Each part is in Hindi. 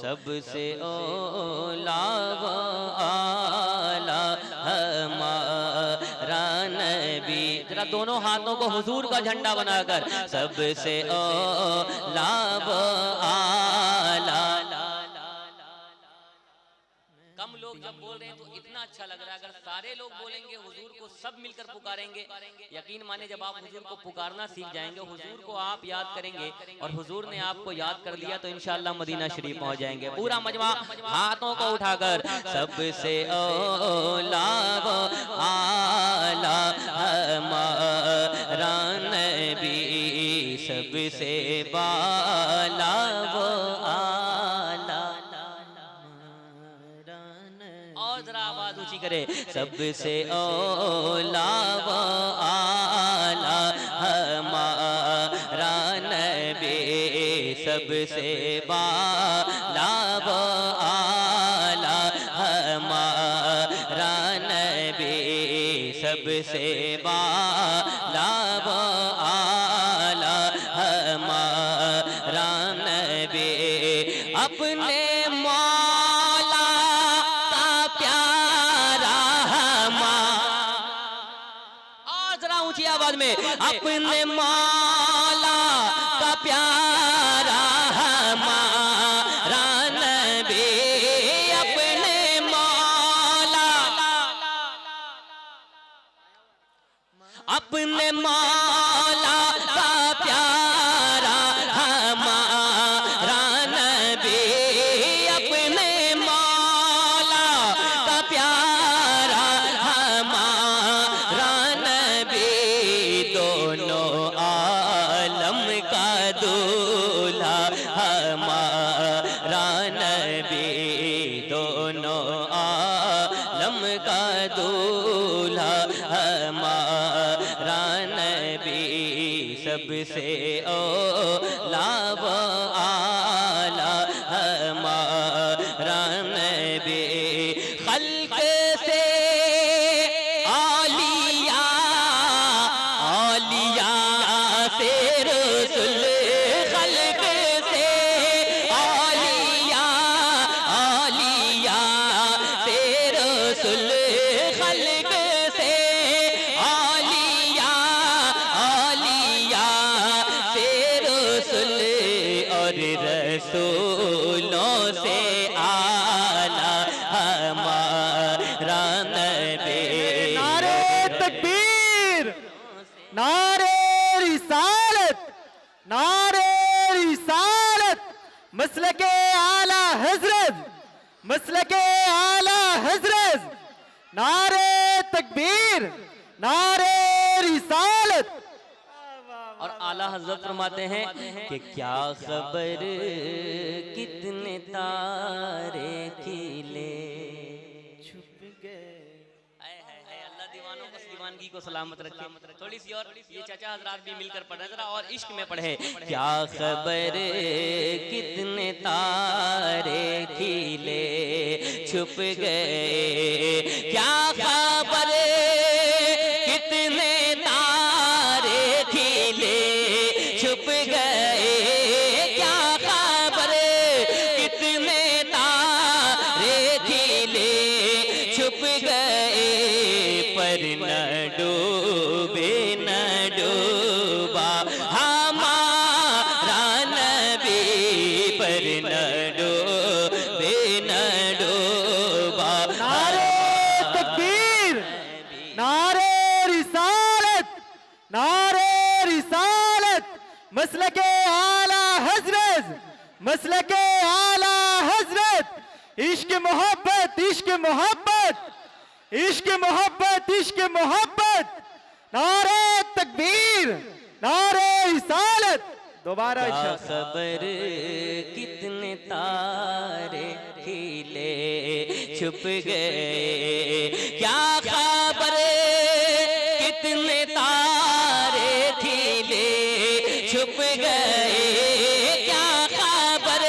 सबसे औला व आला हमारा नबी। जरा दोनों हाथों को हुजूर का झंडा बनाकर सबसे औला व आला। कम लोग जब बोल रहे हैं तो इतना अच्छा लग रहा है, अगर सारे लोग बोलेंगे हुजूर को, सब मिलकर पुकारेंगे, यकीन माने जब आप हुजूर को पुकारना सीख जाएंगे, हुजूर को आप याद करेंगे और हुजूर ने आपको याद कर लिया तो इंशाअल्लाह मदीना शरीफ पहुंच जाएंगे। पूरा मजमा हाथों को उठाकर सबसे औला व आला हमारा नबी, सबसे बाला व आला। और जरा आवाज ऊंची करे, सबसे औला व आला हमारा नबी, सबसे बाला व आला हमारा नबी, सबसे बाला व आला हमारा नबी। अपने आवाज में, अपने मौला का प्यारा हमारा नबी, अपने मौला, अपने मौला का प्यारा हमारा नबी, अपने मौला का प्यारा हमारा नबी, दोनों आलम का दूल्हा हमारा नबी, दोनों आलम का दूल्हा हमारा नबी, सबसे औला व आला हमारा नबी। खल्क से आलिया, आलिया से रसूल, खल्क से आलिया, आलिया से रसूल, खल्क से आलिया, आलिया से रसूल, और रसूलों से आला हमारा नबी। नारे तकबीर, नारे रिसालत, नारे रिसालत, मसलके आला हजरत, मसलके आला हजरत, नारे तकबीर, नारे रिसालत। और आला हजरत फरमाते हैं कि क्या खबर कितने तारे खिले छुप गए। अल्लाह दीवानों को, दीवानगी को सलामत रखे। थोड़ी सी और ये चाचा हजरात भी मिलकर पढ़े जरा, और इश्क में पढ़े। क्या खबर कितने तारे खिले छुप गए, क्या खबर कितने तारे खिले छुप गए, क्या खबर कितने तारे खिले छुप गए, पर न डूबे न डूबा हमारा नबी, पर न डूबे न डूबा। नारे तकबीर, नारे रिसालत, नारे रिसालत, मसलके आला हजरत, मसलके आला हजरत। इश्क मोहब्बत, इश्क मोहब्बत, इश्क मोहब्बत, इश्क मोहब्बत। नारे तकबीर, नारे रिसालत। दोबारा क्या खबर कितने तारे खिले छुप गए, क्या खबर कितने तारे खिले छुप गए, क्या खबर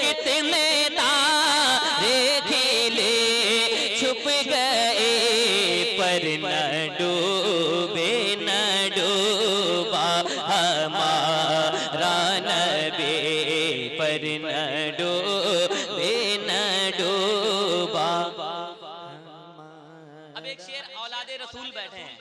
कितने तारे खिले छुप गए, पर न डूबे न डूबा हमारा नबी, पर न डूबे औलादे रसूल बैठे हैं,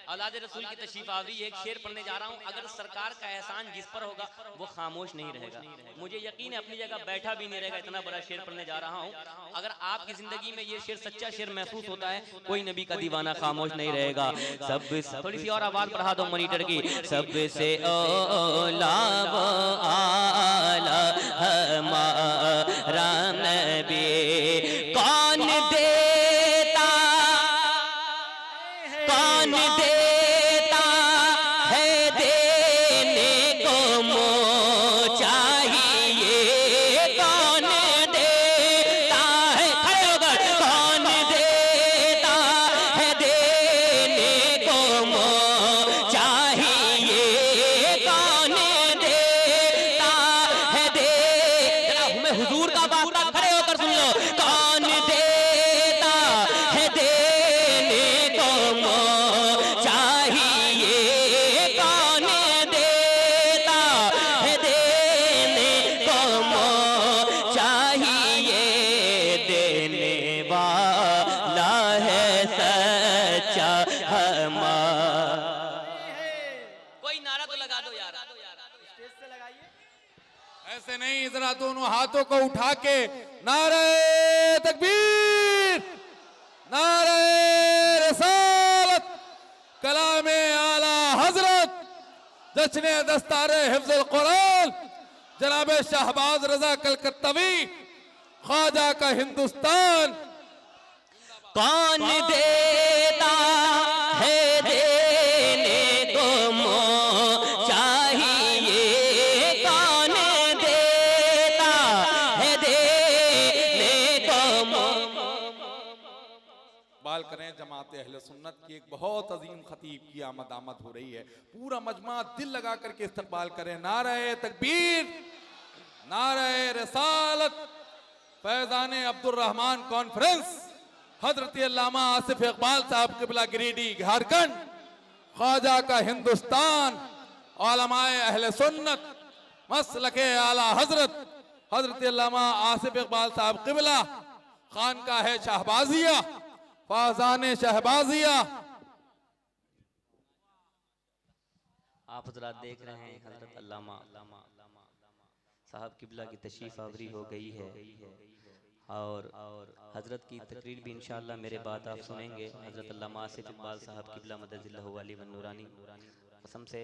औलादे रसूल की तशरीफ आवरी, एक शेर पढ़ने जा रहा हूँ। अगर सरकार का एहसान जिस पर होगा वो खामोश नहीं रहेगा। मुझे यकीन है अपनी जगह बैठा भी नहीं रहेगा, इतना बड़ा शेर पढ़ने जा रहा हूँ। अगर आपकी जिंदगी में ये शेर सच्चा शेर महसूस होता है, कोई नबी का दीवाना खामोश नहीं रहेगा। सब थोड़ी सी और आवाज बढ़ा दो मॉनिटर की। सबसे औला व आला हमारा नबी, कौन देता है देने को मोह चाहिए, कौन देता है, खड़े होकर, कौन देता है देने को मोह चाहिए, कौन देता है दे, जरा हमें हुजूर का वास्ता, खड़े होकर सुन लो, कौन देता है देने को मोह चाहिए, कौन देता है देने को मोह चाहिए, देने वाला है सच्चा हमारा। कोई नारा तो लगा दो यार, स्टेज से लगाइए। ऐसे नहीं, जरा दोनों हाथों को उठा के नारे तकबीर, नारे रिसालत, कलामे आला हजरत, जश्न दस्तारे हिफ्जुल कुरान, जनाब शहबाज रजा कलकत्तवी, ख्वाजा का हिंदुस्तान। कौन देता है देने को मोह चाहिए, कौन देता है देने को मोह। बाल करें जमात अहले सुन्नत की एक बहुत अजीम खतीब की आमद हो रही है, पूरा मजमा दिल लगा करके इस्तकबाल करें। नारे तकबीर, नारे रिसालत, फैजान अब्दुल रहमान कॉन्फ्रेंस, हजरत अल्लामा आसिफ इकबाल साहब क़िबला गिरिडीह झारखंड, ख्वाजा का हिंदुस्तान, उलमाए अहले सुन्नत, मसलके आला हजरत हजरत अल्लामा आसिफ इकबाल साहब क़िबला, खानकाह है शहबाजिया, फैजान शहबाजिया। आप हजरात देख रहे हैं हजरत अल्लामा साहब क़िबला की तशरीफ आवरी हो गई है, और हजरत की तकरीर भी इंशाअल्लाह मेरे बाद आप सुनेंगे। हजरत अल्लामा आसिफ इकबाल साहब क़िबला मददिल्लाहु अलैहि व नूरानी, कसम से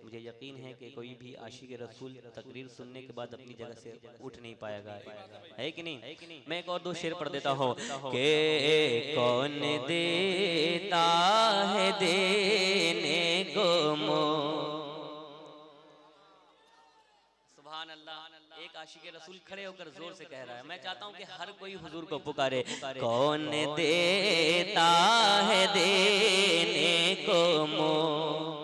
मुझे यकीन है कि कोई भी आशिक रसूल तकरीर सुनने के बाद अपनी जगह से उठ नहीं पाएगा, है कि नहीं? मैं एक और दो शेर पढ़ देता हूँ कि कौन देता है देने को मोह। सुभान अल्लाह। एक आशिक रसूल खड़े होकर जोर से कह रहा है, मैं चाहता हूं कि हर कोई हुजूर को पुकारे, कौन देता है देने को मोह।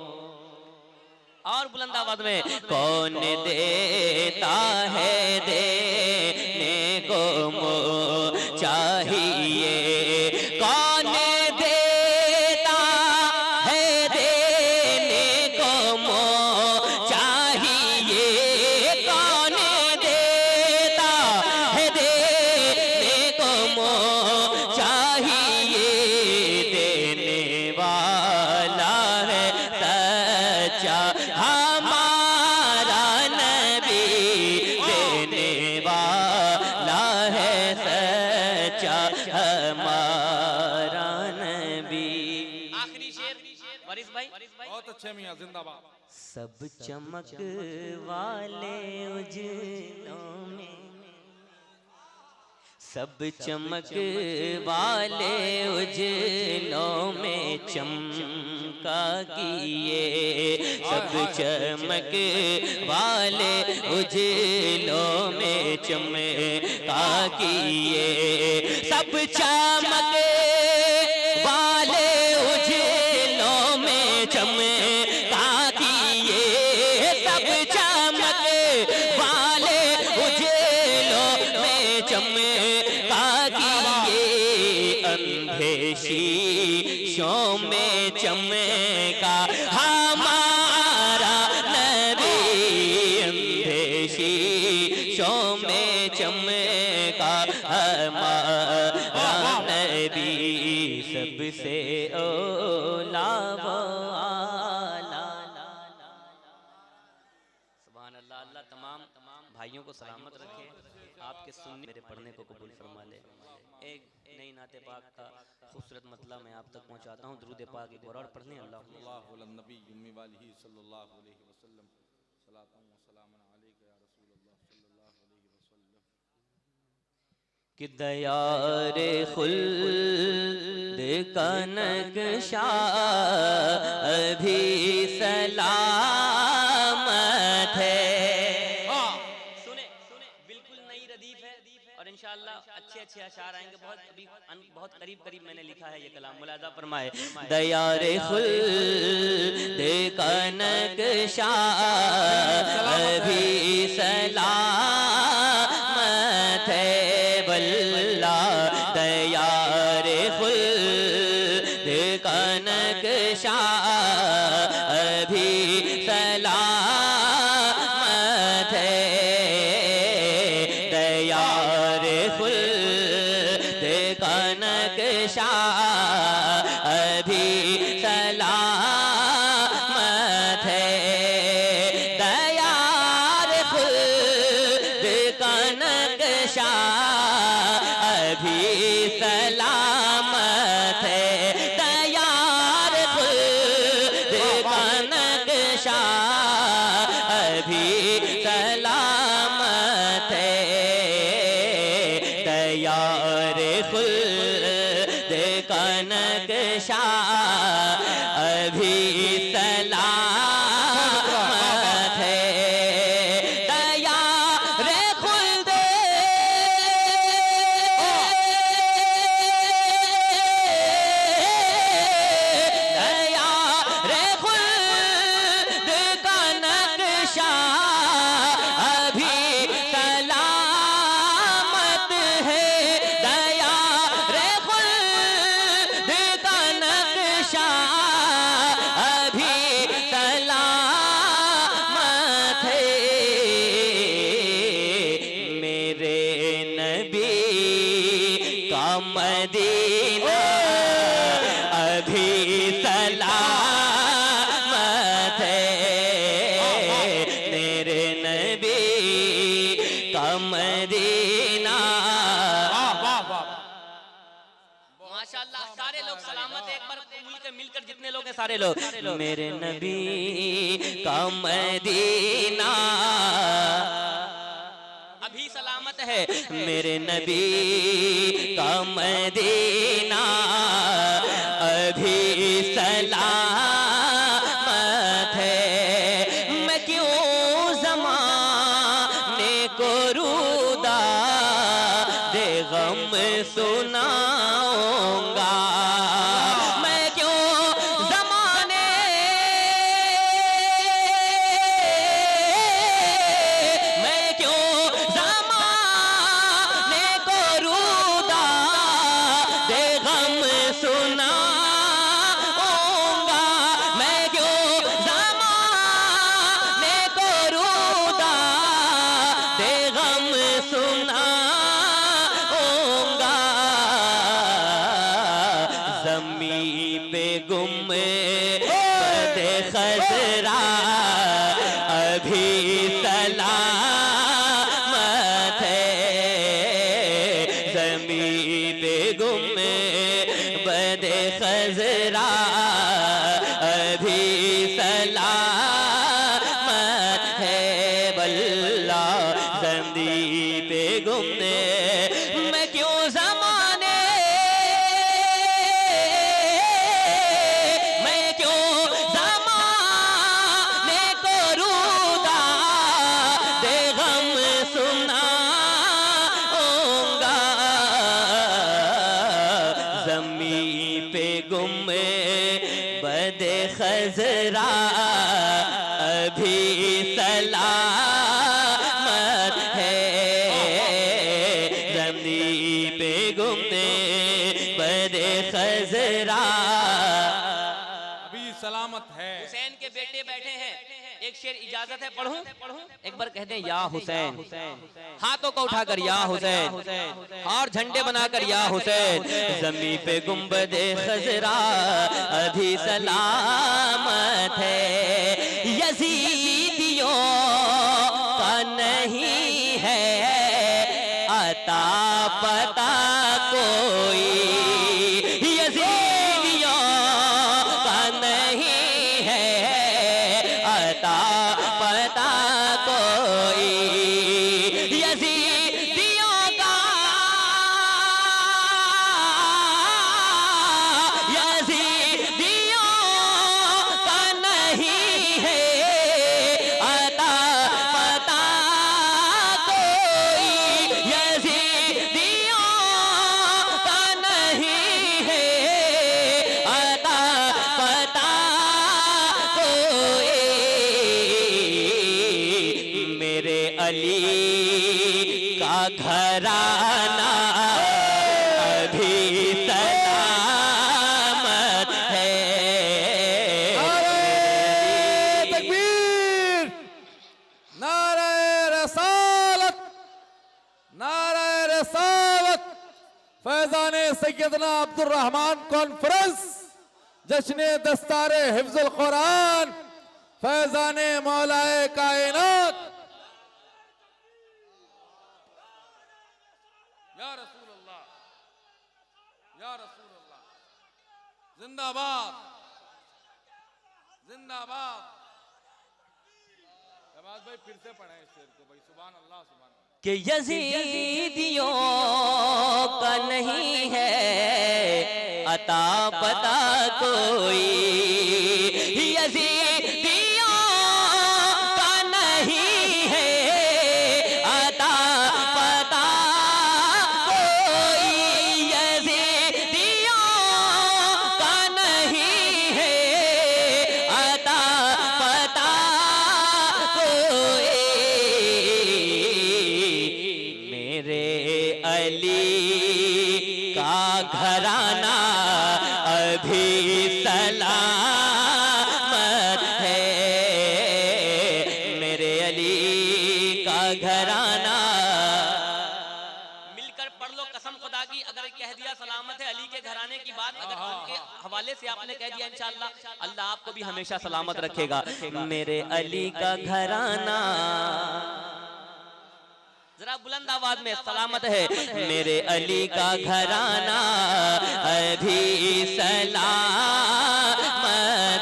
और बुलंद आवाज में, कौन देता है देने को मोह चाहिए, कौन देता है देने को मोह चाहिए, कौन देता है देने को मोह चाहिए, देने वाला है सच्चा हमारा नबी, देने वाला है सच्चा हमारा नबी। आखिरी शेर वारिस भाई, बहुत अच्छे मियां, जिंदाबाद। सब चमक वाले उजलों में, सब चमक वाले उजलों में चमका किए, सब चमक वाले उजलों में चमका किए, सब चमक वाले उजलों में चमका किए, सब चमक वाले उजलों में चमका किए, अंधे शीशों में चमका हमारा नबी, अंधे शीशों में चमका हमारा नबी, सबसे भाइयों को सलामत रखे, आपके सुनने मेरे पढ़ने को कबूल फरमा ले। एक नई नाते पाक का खूबसूरत मतला मैं आप तक पहुंचाता हूं। दुरूद पाक एक और पढ़ लें। अल्लाह नबी युम्मी वाली सल्लल्लाहु अलैहि वसल्लम सलातु व सलामुन अलैका या रसूलल्लाह सल्लल्लाहु अलैहि वसल्लम। कि दयारे खुल्द का नक्शा अभी सलामत है। सुने बिल्कुल नई रदीफ है और इंशाअल्लाह अच्छे अच्छे अशार आएंगे। बहुत करीब करीब मैंने लिखा है ये कलाम, मुलाजा फरमाए। दयारे खुल्द का नक्शा अभी सलामत है। बल्ला दयारे खुल्द का नक्शा अभी सलामत है। दयारे खुल्द का नक्शा अभी सलामत है। दयारे खुल्द का नक्शा अभी सलामत है। दयार खुद का नक्शा अभी सलामत है। दयार खुद का नक्शा अभी सलामत है। दयार खुद मदीना अभी सलामत है। मेरे नबी का मदीना। माशाअल्लाह सारे लोग सलामत है। एक बार मिलकर जितने लोग हैं सारे लोग। मेरे नबी का मदीना अभी सलामत है। मेरे नबी का मदीना अभी सलामत है। मैं क्यों ज़माने को रूदा दे गम सुनाऊंगा। मैं क्यों ज़माने सुनाऊंगा। मैं क्यों ज़माने को रूदा दे गम सुनाऊंगा। ज़मीं पे गुम बदे खजरा अभी सलामत है। ज़मीं पे गुम बदे खजरा अभी सलामत है। बल्ला ज़मीं पे गुम मैं क्यों ज़माने मैं क्यों ज़माने को रूदा दे गम सुनाऊंगा। ज़मीं पे गुम बदे खजरा अभी सलामत है। ज़मीं पे गुम बदे खजरा अभी सलामत है। हुसैन के बेटे बैठे हैं। एक शेर इजाजत है पढ़ूं? एक बार कहते हैं या हुसैन, हाथों को उठाकर या हुसैन, और झंडे बनाकर या हुसैन। ज़मीं पे गुंबदे खजरा अभी सलामत है। यजीदियों का नहीं घराना अभी सलामत है। नारे तकबीर, नारे रसालत, नारे रसालत। फैजाने सैयदना अब्दुल रहमान कॉन्फ्रेंस, जश्न दस्तारे हिफ्जुल कुरान, फैजाने मौलाए कायनात। या रसूल अल्लाह, या रसूल अल्लाह, जिंदाबाद, जिंदाबाद। नवाज भाई फिर से पढ़ें इस शेर को भाई। सुभान अल्लाह, सुभान अल्लाह। कि यजीदियों का नहीं है अता पता कोई, यजीदियों का नहीं है अता पता कोई, यजीदियों का नहीं है अता पता कोई। मेरे अली का घराना अभी सलामत है। मेरे अली का घराना। मिलकर पढ़ लो कसम खुदा की, अगर कह दिया सलामत है अली के घराने की बात, अगर उनके हवाले से आपने कह दिया इंशाअल्लाह अल्लाह आपको भी हमेशा सलामत रखेगा। मेरे अली का घराना, जरा बुलंद आवाज में, सलामत है। मेरे अली का घराना अभी सलामत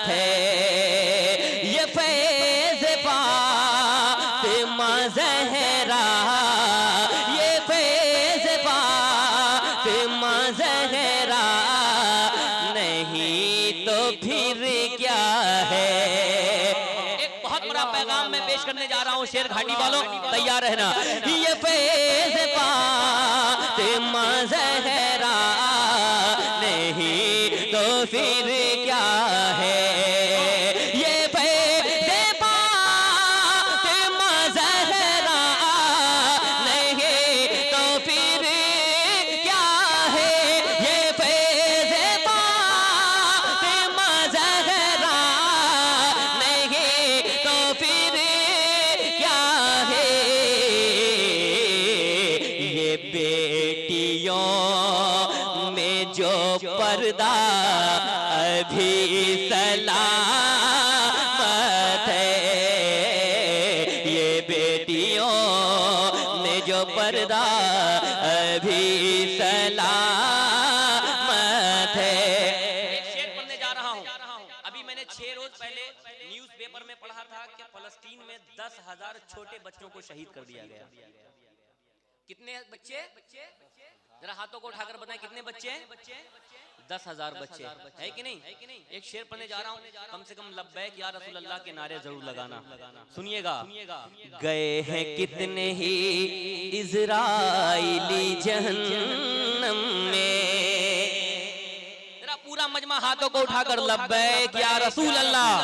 है। ये फैज़ फातिमा ज़हरा, ये फैज़ फातिमा ज़हरा, नहीं तो फिर क्या है। एक बहुत बड़ा पैगाम मैं पेश करने जा रहा हूँ, शेर घाटी वालों तैयार रहना। ये फैज़ फातिमा ज़हरा, नहीं तो फिर क्या है। ये फैज़ फातिमा ज़हरा, नहीं तो फिर क्या है। ये फैज़ फातिमा ज़हरा, नहीं तो फिर क्या है। ये बेटियों में जो पर्दा अभी सलामत है, ये बेटियों में जो पर्दा अभी सलामत है। एक शेर पढ़ने जा रहा हूँ। अभी मैंने 6 रोज पहले न्यूज़पेपर में पढ़ा था कि फलस्तीन में 10,000 छोटे बच्चों को शहीद कर दिया गया। कितने बच्चे? जरा हाथों को उठाकर बताएं कितने बच्चे? 10,000 बच्चे है कि नहीं? एक शेर पढ़ने जा रहा हूँ, कम से कम लब्बैक या रसूल अल्लाह के नारे जरूर लगाना। सुनिएगा। गए हैं कितने ही इज़राइली जहन्नम में, जरा पूरा मजमा हाथों को उठाकर लब्बैक या रसूल अल्लाह,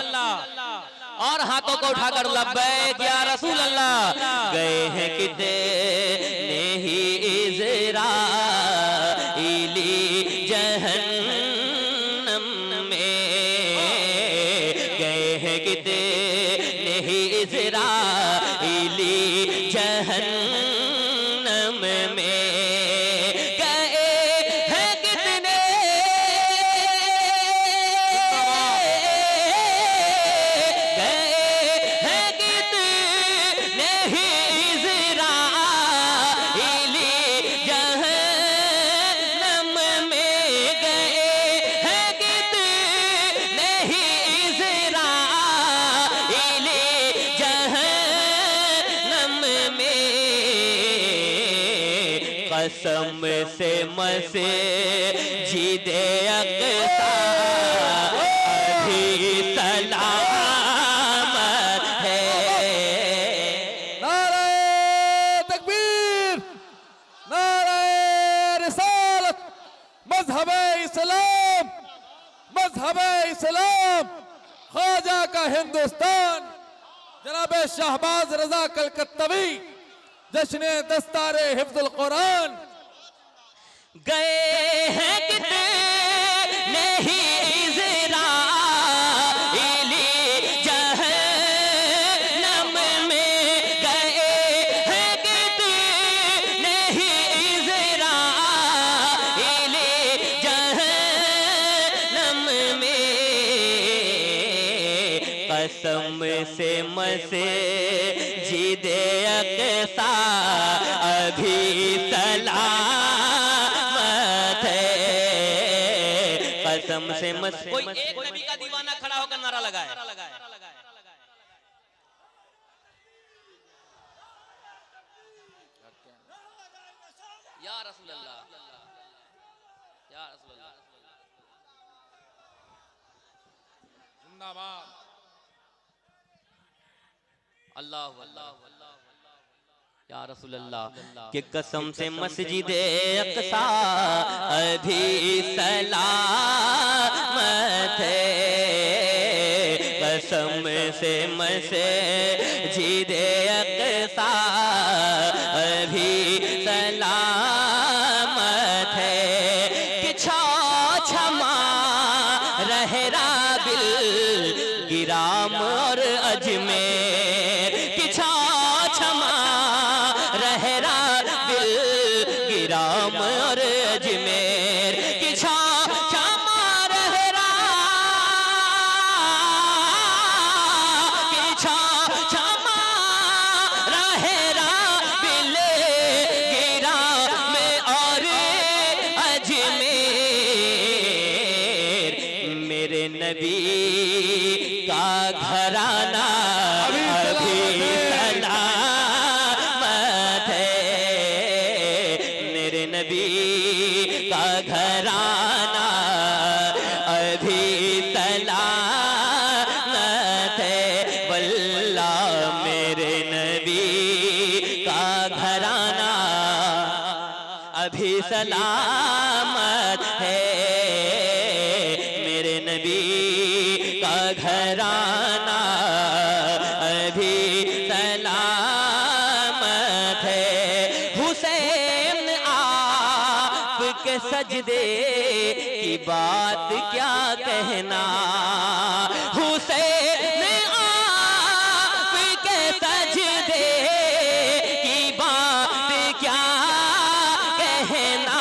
और हाथों को उठाकर लब्बैक या रसूल अल्लाह। गए हैं कितने ही इज़राइली जहन्नम में, गए हैं कितने ही इज़राइली जहन्नम में, गए हैं कितने, गए हैं कितने ही इज़राइली जहन्नम में, गए हैं कितने ही इज़राइली जहन्नम में। कसम से मस्जिदे अक़सा अभी सलामत है। नारे तकबीर, नारे रिसालत। मजहब इस्लाम, मजहब इस्लाम, ख्वाजा का हिंदुस्तान, जनाब शाहबाज रजा कलकत्तवी, जश्न दस्तारे हिफ्जुल कुरान। गए हैं कितने नहीं इज़राइली जहन्नम में, गए हैं कितने नहीं इज़राइली जहन्नम में। कसम से मस्जिद अक़सा अभी सलामत है। कसम से कोई एक नबी का दीवाना खड़ा होकर नारा लगाए, या रसूल अल्लाह, या रसूल अल्लाह। जिंदाबाद। अल्लाह अल्लाह या रसूल अल्लाह के कसम से मस्जिद अक़सा अभी सलामत है। कसम से मस्जिद अक़सा अभी सलामत है। कि छमा रहे राबिल गिराम और अजमेर, कि छमा रहे राबिल गिराम और अजमेर, कि छमा रहे कि छमा रहे राबिल गिराम और अजमेर। मेरे नबी का घराना अभी सलामत है। मेरे नबी का घराना अभी सलामत है। वल्लाह मेरे नबी का घराना अभी सलामत है। मेरे नबी का घराना अभी सलामत है। हुसैन आपके सजदे की बात क्या कहना, हुसैन आपके सजदे की बात क्या कहना।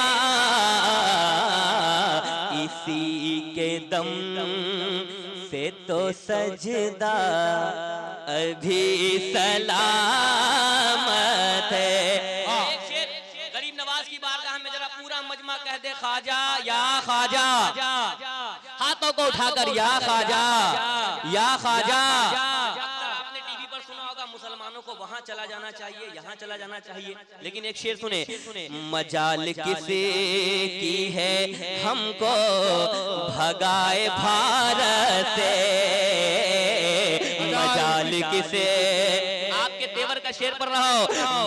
इसी के दम से तो सजदा अभी सलामत है। गरीब नवाज की बारगाह में जरा पूरा मजमा कह दे ख्वाजा या ख्वाजा, हाथों को उठाकर या ख्वाजा या ख्वाजा। आपने टीवी पर सुना होगा मुसलमानों को वहां चला जाना चाहिए, यहाँ चला जाना चाहिए, लेकिन एक शेर सुने, मजाल किसे की है हमको भगाए भारत से। मजाल किसे, आपके तेवर का शेर पर रहो,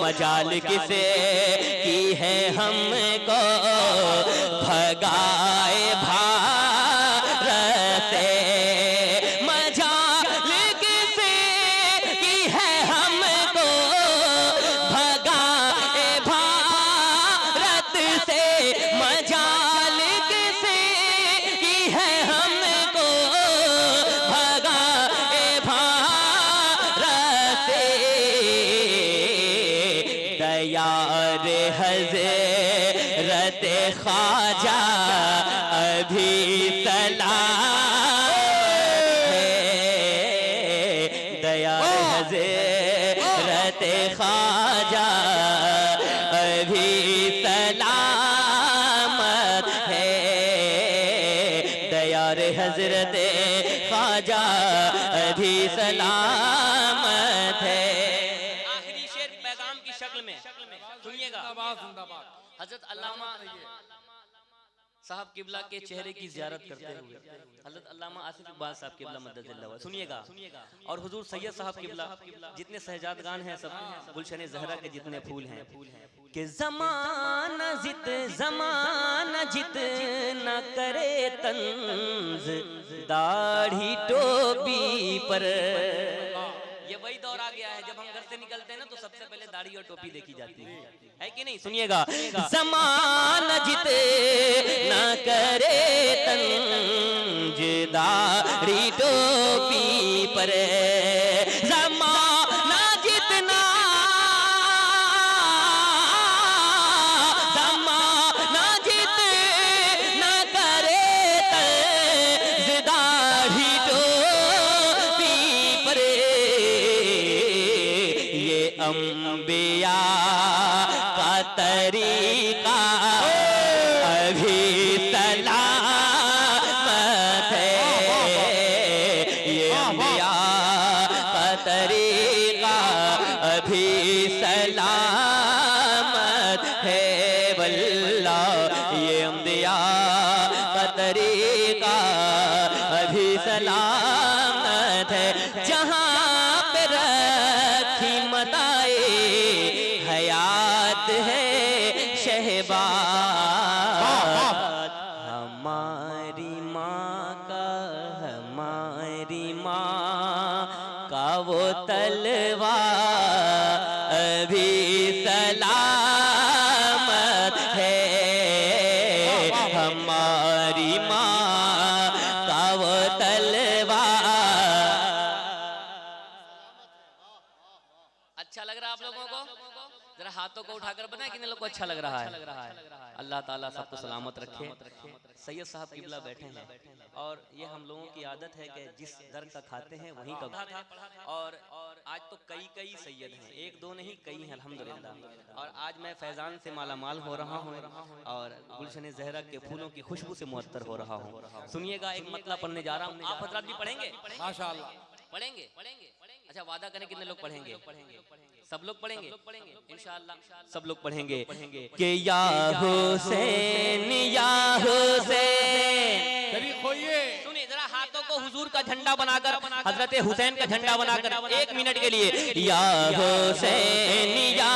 मजाल किसे की है हमको भगाए भारत से। मजाल किसे की है हमको भगाए भारत से। मजाल किसे की है हमको भगाए भारत से। दयार हज़रत ख्वाजा अभी सलामत है। दयार हज़रत ख्वाजा अभी सलामत है। दयार हज़रत ख्वाजा अभी सलामत है। आखिरी शेर पैगाम की शक्ल में सुनिएगा। हजरत अल्लामा साहब किबला के चेहरे की ज़ियारत करते हुए हजरत अल्लामा आसिफ इकबाल साहब किबला मद्दजिल्लाह सुनिएगा, और हुजूर सैयद साहब किबला जितने शहजादगान हैं सब गुलशन ज़हरा के जितने फूल हैं कि ज़माना जित न करे तंज दाढ़ी टोपी पर। ये वही दौर दौर आ गया है, जब हम घर से निकलते हैं ना तो सबसे पहले दाढ़ी और टोपी देखी जाती है कि नहीं? सुनिएगा, ज़माना जिते ना करे तंज दाढ़ी टोपी पर, ज़माना जितना ज़माना जितना करे तंज दाढ़ी टोपी पर, ये अंबिया का तरीका अभी सलामत है, ये अंबिया का तरीका अभी सलामत है वल्लाह, ये अंबिया का तरीका अभी सलामत है। जहाँ पे रखी मताए हयात है शहबाज, हमारी माँ का वो तलवार अभी सलामत है, हमारी माँ का वो तलवार। अच्छा लग रहा है आप लोगों को? जरा हाथों को उठाकर बताएं कितने लोग को अच्छा लग रहा है। अल्लाह ताला सबको सलामत रखे। सैयद साहब किबला बैठे हैं और ये हम लोगों की आदत है कि जिस दर का खाते हैं वहीं का था, और आज तो कई सैयद हैं, एक दो नहीं कई हैं अल्हम्दुलिल्लाह। और आज मैं फैजान से मालामाल हो रहा हूँ और गुलशन ज़हरा के फूलों की खुशबू से मुअत्तर हो रहा हूँ। सुनिएगा, एक मतलब पढ़ने जा रहा हूँ, आप हजरात भी पढ़ेंगे? माशाअल्लाह पढ़ेंगे? अच्छा, वादा करें कितने लोग पढ़ेंगे? सब लोग पढ़ेंगे इंशाअल्लाह, सब लोग पढ़ेंगे कि या हुसैन या हुसैन। सुनिए जरा, हाथों को हुजूर का झंडा बनाकर, हजरत हुसैन का झंडा बनाकर 1 मिनट के लिए या हुसैन या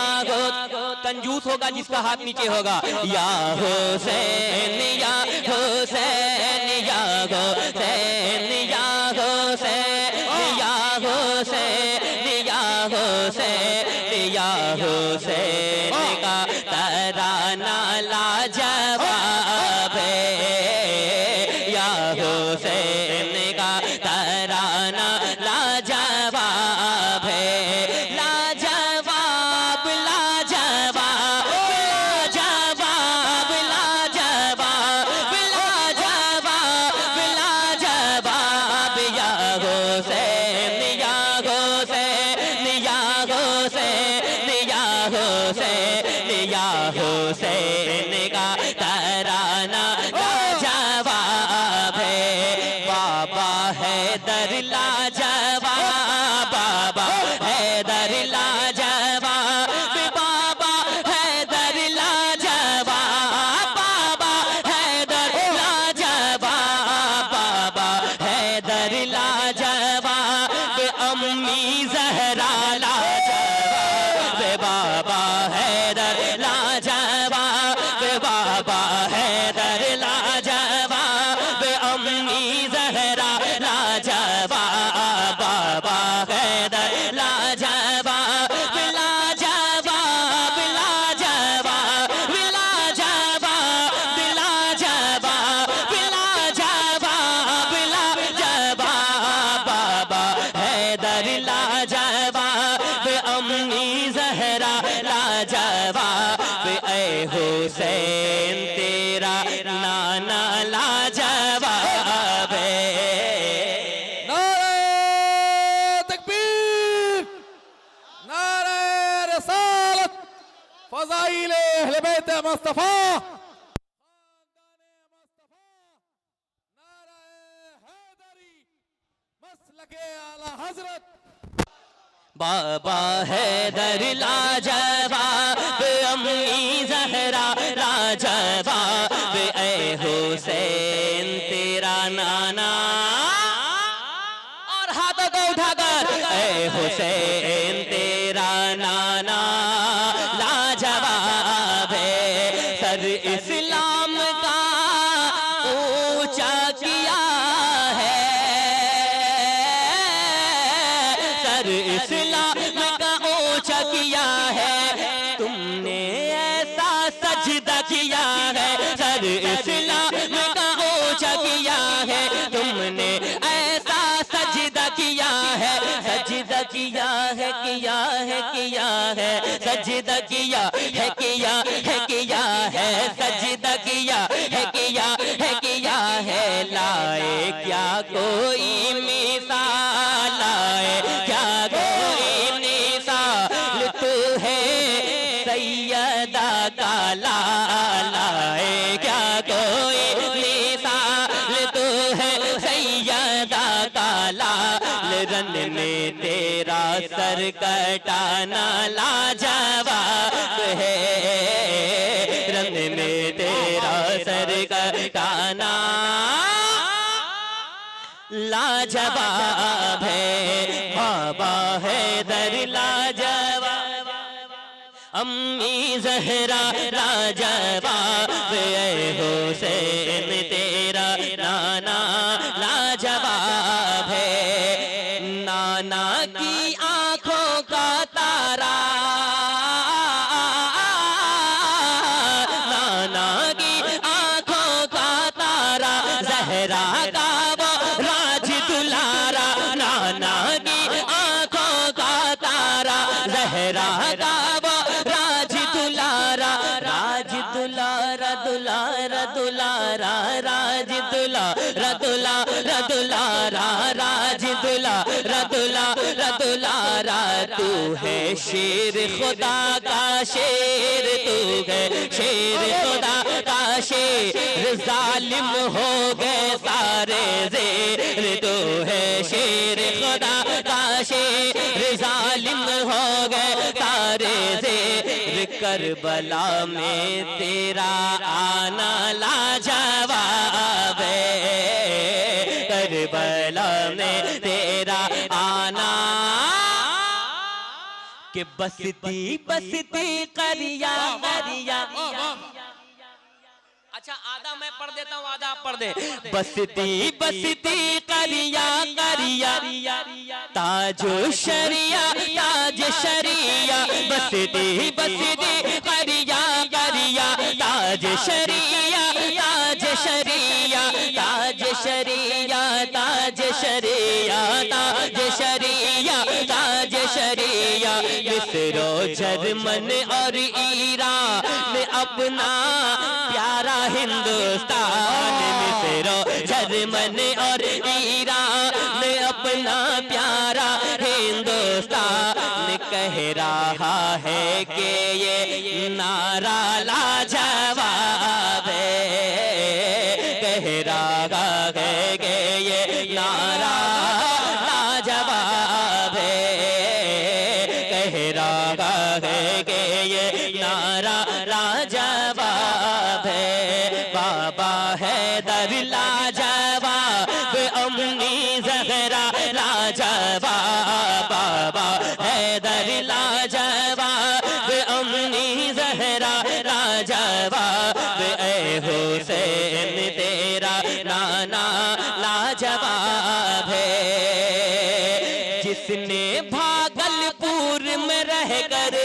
कंजूस होगा जिसका हाथ नीचे होगा, या हुसैन या हुसैन या हुसैन या हुसैन या हुसैन या हुसैन या हुसैन का तराना लाजवाब है, या हुसैन का तराना लाजवाब है, लाजवाब लाजवाब लाजवाब लाजवाब लाजवाब लाजवाब, या हुसैन या हुसैन या हुसैन या हुसैन या हुसैन का तराना लाजवाब है। बाबा हैदर लाजवाब, बाबा हैदर लाजवाब, बाबा हैदर लाजवाब, बाबा हैदर लाजवाब, बाबा हैदर लाजवाब, अम्मी ज़हरा लाजवाब, बाबा हैदर लाजवाब, बाबा हैदर लाजवाब, अम्मी ज़हरा लाजवाब, बाबा हैदर लाजवाब लाजवाब लाजवाब लाजवाब लाजवाब लाजवाब लाजवाब, बाबा हैदर लाजवाब, अम्मी ज़हरा लाजवाब, ऐ हुसैन तेरा नाना लाजवाब है। नारे तकबीर, नारे रिसालत, फज़ाइल अहले बैत मुस्तफा, नारे हैदरी, मसलके आला हजरत। बाबा हैदर लाजवाब, अम्मी ज़हरा लाजवाब, ऐ हुसैन तेरा नाना, और हाथों को उठाकर ऐ हुसैन तेरा नाना लाजवाब है। सर इस्लाम का ऊंचा किया है, सर सर इस्लाम का ऊंचा किया है, तुमने ऐसा सजदा किया है, सर इस्लाम का ऊंचा किया है, तुमने ऐसा सजदा किया है, सजदा किया है, किया है, किया है, सजदा किया है, किया है, किया है, सजदा किया है, किया है, किया है। लाए क्या कोई मिसाल, लाए क्या कोई मिसाल, तू है सैयदा का लाए क्या कोई मिसाल, तू है सैयदा का लाल, रन में तेरा सर कटाना लाजवाब है, रन में तेरा सर कटाना लाजवाब है, बाबा हैदर लाजवाब, अम्मी जहरा लाजवाब, ऐ हुसैन तेरा नाना लाजवाब है, नाना की आंखों का तारा, नाना की आंखों का तारा, जहरा का राज दुलारा, नाना की आंखों का तारा, जहरा का राज दुलारा, राज दुलारा, दुलारा दुलारा, राज दुलारा, दुलारा दुलारा, राज दुलारा, दुलारा दुलारा, तू है शेर खुदा का शेर, तू है शेर खुदा का शेर, जालिम हो गए सारे ज़ेर, तू है शेर खुदा का शेर, जालिम हो गए सारे ज़ेर, करबला में तेरा आना लाजवाब है, करबला में तेरा आना, कि बसती बसती करिया करिया। अच्छा आधा मैं पढ़ देता हूँ, आधा आप पढ़ दे। बसती बसती करिया करिया, ताजो शरिया ताज शरिया, बसती बसती करिया करिया, ताज शरिया ताज शरिया, ताज शरिया ताज शरिया, ताज शरिया ताज शरिया, मिस्रो जर्मन और ईरान अपना प्यारा हिंदुस्तान, मिस्रो जर्मन और ईरान अपना प्यारा हिंदुस्तान, कह रहा है कि ये नारा लाजवाब है, कह रहा है कि ये नारा लाजवाब है, कह रहा है कि ये नारा लाजवाब है, बाबा हैदर लाजवाब, अम्मी जहरा लाजवाब, बाबा हैदर लाजवाब, अम्मी जहरा लाजवाब, ऐ हुसैन तेरा नाना लाजवाब है, जिसने भागलपुर में रहकर,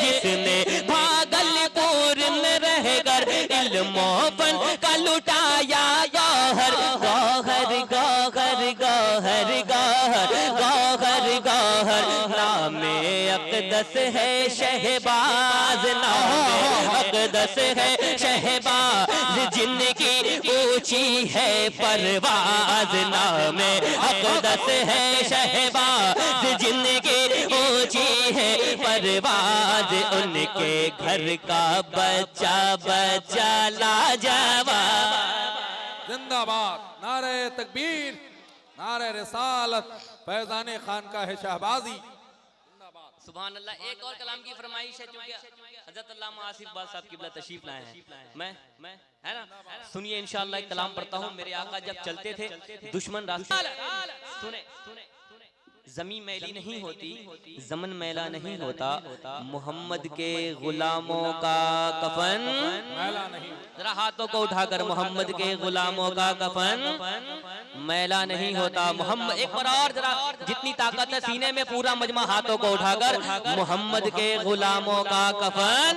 जिसने भागलपुर में रहकर इल्मो फन का लुटाया गौहर, गौहर गौहर गौहर गौहर गौहर गौहर, नामे अक़दस है शहबाज, नामे अक़दस है शहबाज, जिनकी ऊंची है परवाज, नामे अक़दस है शहबाज, जिनकी ऊंची है परवाज, उनके घर का बच्चा बच्चा लाजवाब। जिंदाबाद, नारे तकबीर, नारे रिसालत, फैजान खान का है शहबाजी। सुभान अल्लाह। एक और कलाम की फरमाइश है, चूंकि हजरत अल्लामा आसिफ बाल साहब किबला तशरीफ लाए हैं, मैं है ना, सुनिए इंशाअल्लाह एक कलाम पढ़ता हूँ। मेरे आका जब चलते थे दुश्मन रास्ते, सुने जमी मैली नहीं होती, जमन मैला नहीं होता, मोहम्मद के गुलामों का कफन मैला नहीं। जरा हाथों को उठाकर, मोहम्मद के गुलामों का कफन मैला नहीं होता। मोहम्मद, एक बार और जरा, जितनी ताकत है सीने में, पूरा मजमा हाथों को उठाकर, मोहम्मद के गुलामों का कफन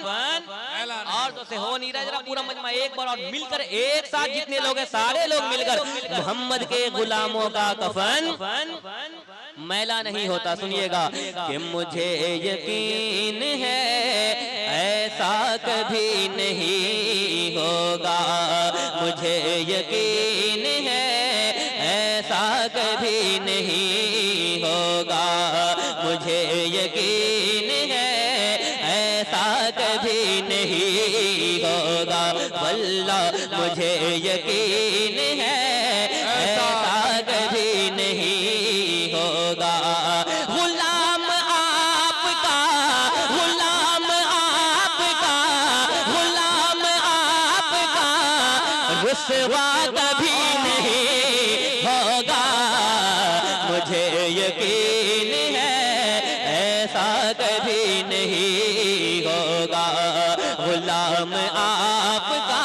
और तो से हो नहीं रहा, जरा पूरा मजमा एक बार और मिलकर, एक साथ जितने लोग हैं सारे लोग मिलकर, मोहम्मद के गुलामों का कफन मैला नहीं होता। सुनिएगा कि मुझे यकीन है ऐसा कभी नहीं होगा, मुझे यकीन है ऐसा कभी नहीं होगा, मुझे यकीन है ऐसा कभी नहीं होगा, वल्लाह मुझे यकीन है ऐसा कभी नहीं होगा। गुलाम आपका, गुलाम आपका, गुलाम आपका रुसवा कभी नहीं होगा, मुझे यकीन है ऐसा कभी नहीं होगा। गुलाम आपका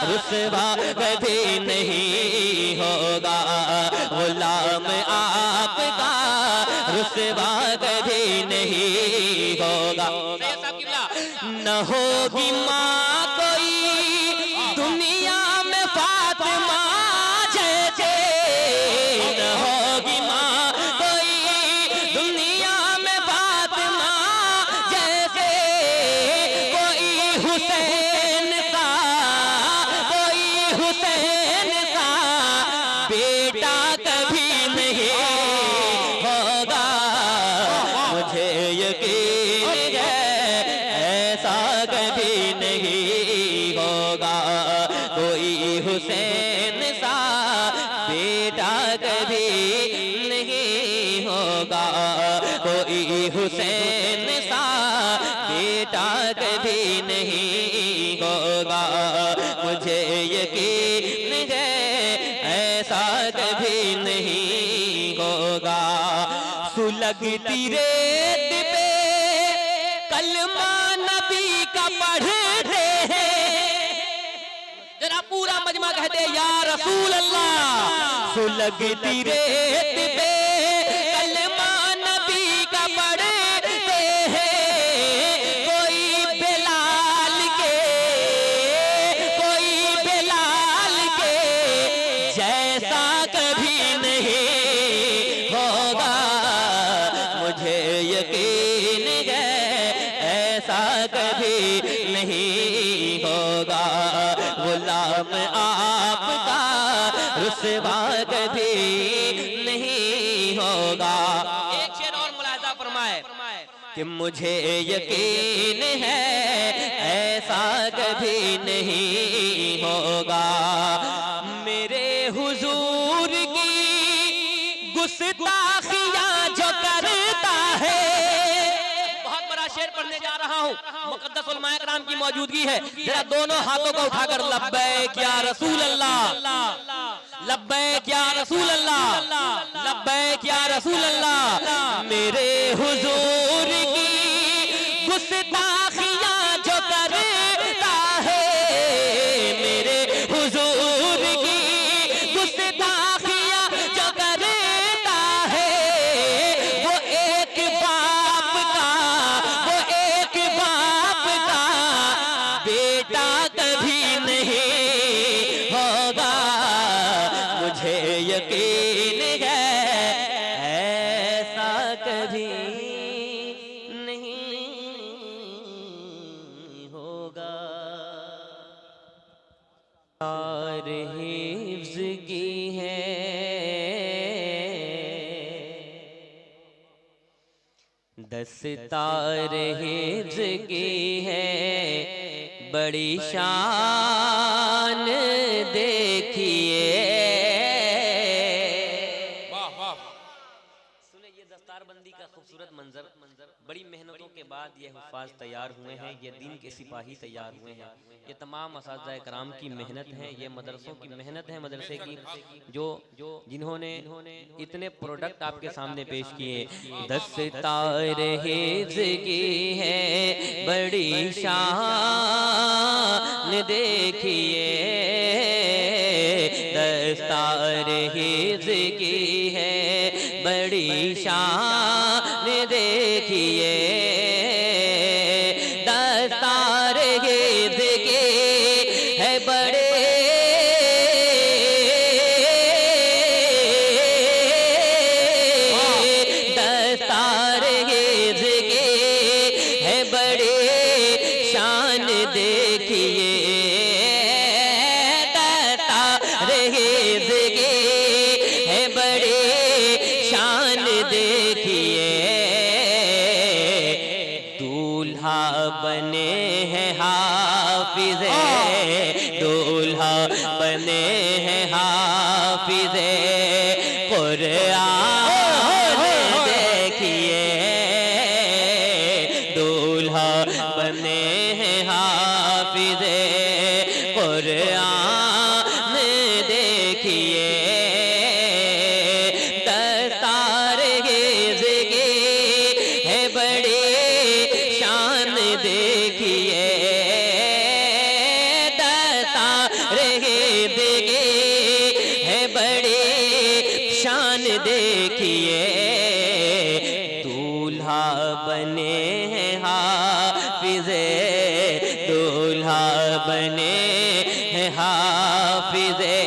रुसवा कभी नहीं होगा, गुलाम आपका रुसवा कभी नहीं होगा। न होगी माँ कोई दुनिया में फातिमा जैसे, न होगी माँ कोई दुनिया में फातिमा जैसे, कोई हुसैन का, कोई हुसैन का बेटा कभी नहीं होगा, मुझे यकीन है ऐसा कभी नहीं होगा। कोई हुसैन सा बेटा कभी नहीं होगा, कोई हुसैन सा बेटा कभी नहीं होगा, मुझे यकीन है ऐसा कभी नहीं होगा। सुलगती रेत पे कलमा नबी का पढ़ते हैं, जरा पूरा मजमा कहते या रसूल अल्लाह। सुलगती रेत पे कलमा नबी का पढ़ते हैं, कोई बिलाल के, कोई बिलाल के जैसा कभी नहीं होगा, मुझे यकीन है ऐसा कभी नहीं होगा। गुलाम आपका रुसवा कभी नहीं होगा। एक शेर और मुलाहिजा फरमाए कि मुझे यकीन है ऐसा कभी नहीं होगा। मेरे हुजूर की गुस्ताखियां जो करता है, बहुत बड़ा शेर पढ़ने जा रहा हूँ, मुक़द्दस उलमाए किराम की मौजूदगी है, जरा दोनों हाथों को उठाकर लब्बैक या रसूल अल्लाह, लब्बैक या रसूल अल्लाह, लब्बैक या रसूल अल्लाह। मेरे हुजूर की गुस्ताखियां जो करता है, मेरे हुजूर की गुस्ताखियां जो करता है, वो एक बाप का, वो एक बाप का बेटा कभी नहीं होगा, मुझे यकीन है ऐसा कभी नहीं होगा। और हिफ्ज़ की है दस्तार हिफ्ज़ की है, बड़ी शान देखिए। वाह वाह। सुने ये दस्तारबंदी का खूबसूरत मंजर, बड़ी मेहनतों के बाद ये हुफ़ाज़ तैयार हुए हैं, ये दिन के सिपाही तैयार हुए हैं। ये तमाम असातिज़ा कराम की मेहनत है, ये मदरसों की मेहनत है, मदरसे की जो जिन्होंने इतने प्रोडक्ट आपके सामने पेश किए। दस्तार हिफ्ज़ की है बड़ी शान देखिए, दस्तार हिफ्ज़ की है बड़ी शान देखिए, दस्तार हिफ्ज़ की है बड़े दस्तार हिफ्ज़ की है बड़े शान देखिए, दस्तार हिफ्ज़ की है बड़े शान देखिए, दूल्हा बने हैं हाफिज़े, दूल्हा बने हैं हाफिज़े कुरान देखिए, दूल्हा बने हैं हाफिज़े कुरान देखिए, दस्तार हिफ्ज़ की है बड़ी शान देखिए, दस्तार हिफ्ज़ की है बड़ी शान देखिए, दूल्हा बने हैं हाफिज़े, दूल्हा बने हैं हाफिज़े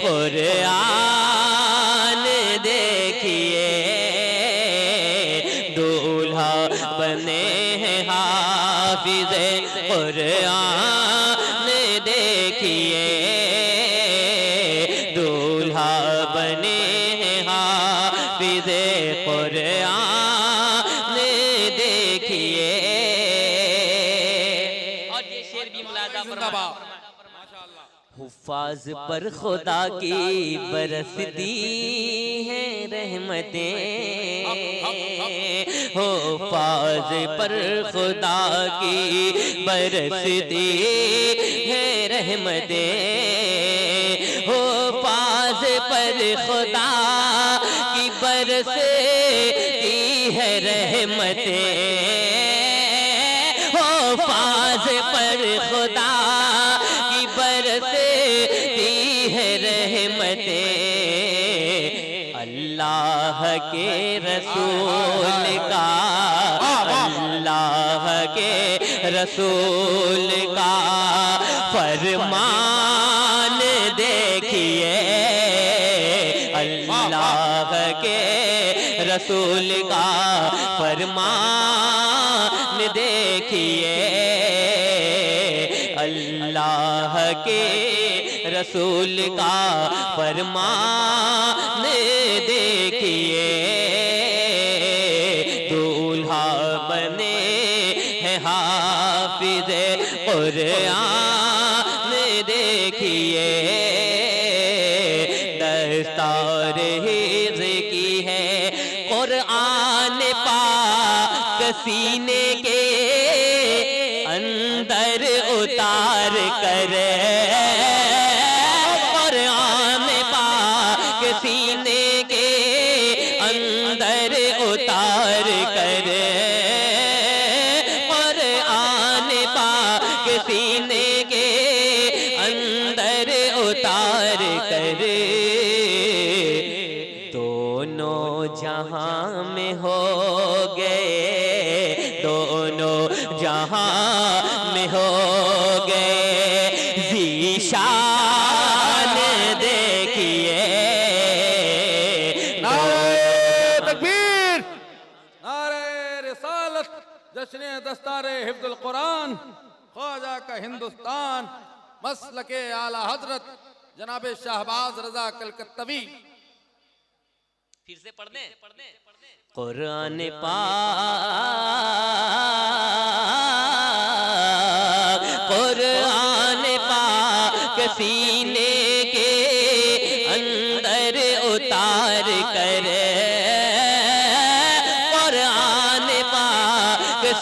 कुरान देखिए, दूल्हा बने हैं हाफिज़े कुरान देखिए, दूल्हा बने हैं हाफिज़े कुरान देखिए। और ये शेर भी मुलाज़ा फरमाएं। हुफ़ाज़ पर खुदा की बरसती है रहमतें, हुफ़ाज़ पर खुदा की बरसती है रहमतें, हुफ़ाज़ पर खुदा की बरसती है रहमतें, हुफ़ाज़ पर खुदा की बरसती है रहमतें, अल्लाह के रसूल का, अल्लाह के रसूल का फरमान देखिए, अल्लाह के रसूल का फरमान देखिए, अल्लाह के रसूल का फरमान देखिए, दूल्हा बने हैं हाफिज़े कुरान देखिए, दस्तार हिफ्ज़ की है कुरान पाक सीने के अंदर उतार कर, कुरान पाक सीने के अंदर उतार कर, कुरान पाक सीने के अंदर उतार कर, दोनों जहां में हो गए, दोनों जहां में हो गए ज़ीशान देखिए, नारे तकबीर, नारे रिसालत, जश्न दस्तारे हिफ्ज़ुल कुरान, ख्वाजा का हिंदुस्तान, मसलके आला हजरत जनाब शाहबाज रजा कलकत्तवी। फिर से पढ़ दें। कुरान पाक, कुरान पाक सीने के अंदर उतार कर, कुरान पाक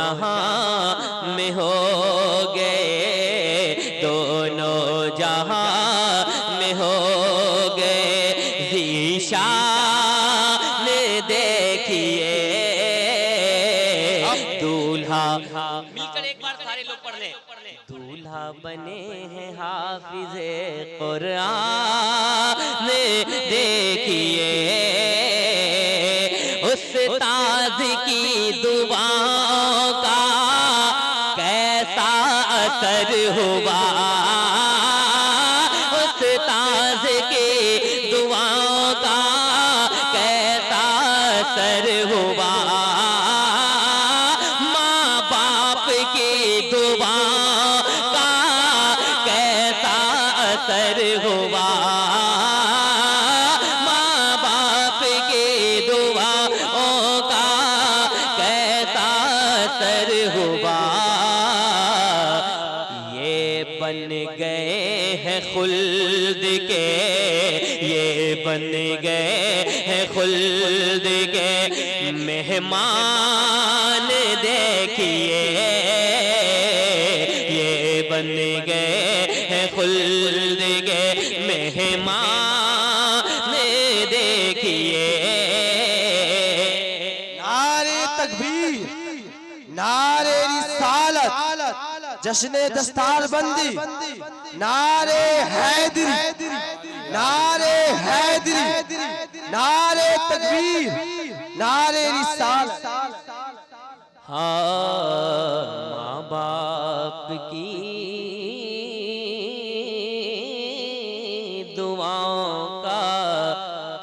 जहां में हो गए, दोनों जहां में हो गए। ज़ीशान देखिए दूल्हा, मिलकर एक बार सारे लोग पढ़ लें। दूल्हा बने हैं हाफिज़े कुरान देखिए, उस्ताद की दुआओं का कैसा असर हुआ, उस्ताद की दुआओं का कैसा असर हुआ, माँ बाप की दुआओं का कैसा असर हुआ, माँ बाप की दुआओं का कैसा असर हुआ। ये बन गए हैं खुल्द के, ये बन गए हैं खुल्द के मेहमान देखिए, ये बन गए हैं खुल्द के मेहमान देखिए। नारे तकबीर, नारे रिसालत, जश्न दस्तार बंदी, नारे हैदरी, नारे हैदरी, नारे तकबीर, नारे रिसालत। हाँ, माँ बाप की दुआओं का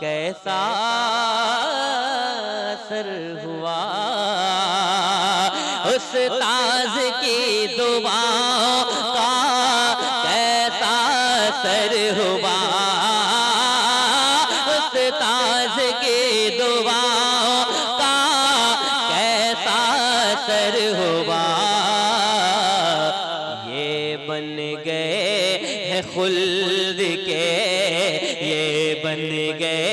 कैसा असर हुआ, उस्ताद की दुआओं का कैसा असर हुआ, उस्ताद की दुआओं का कैसा असर हुआ। ये बन गए हैं खुल्द के, ये बन गए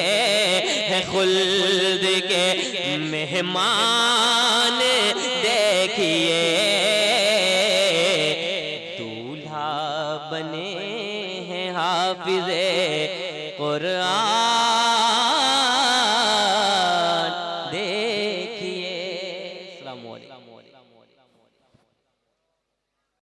हैं खुल्द के मेहमान देखिए, दूल्हा बने हैं हाफिज़े कुरान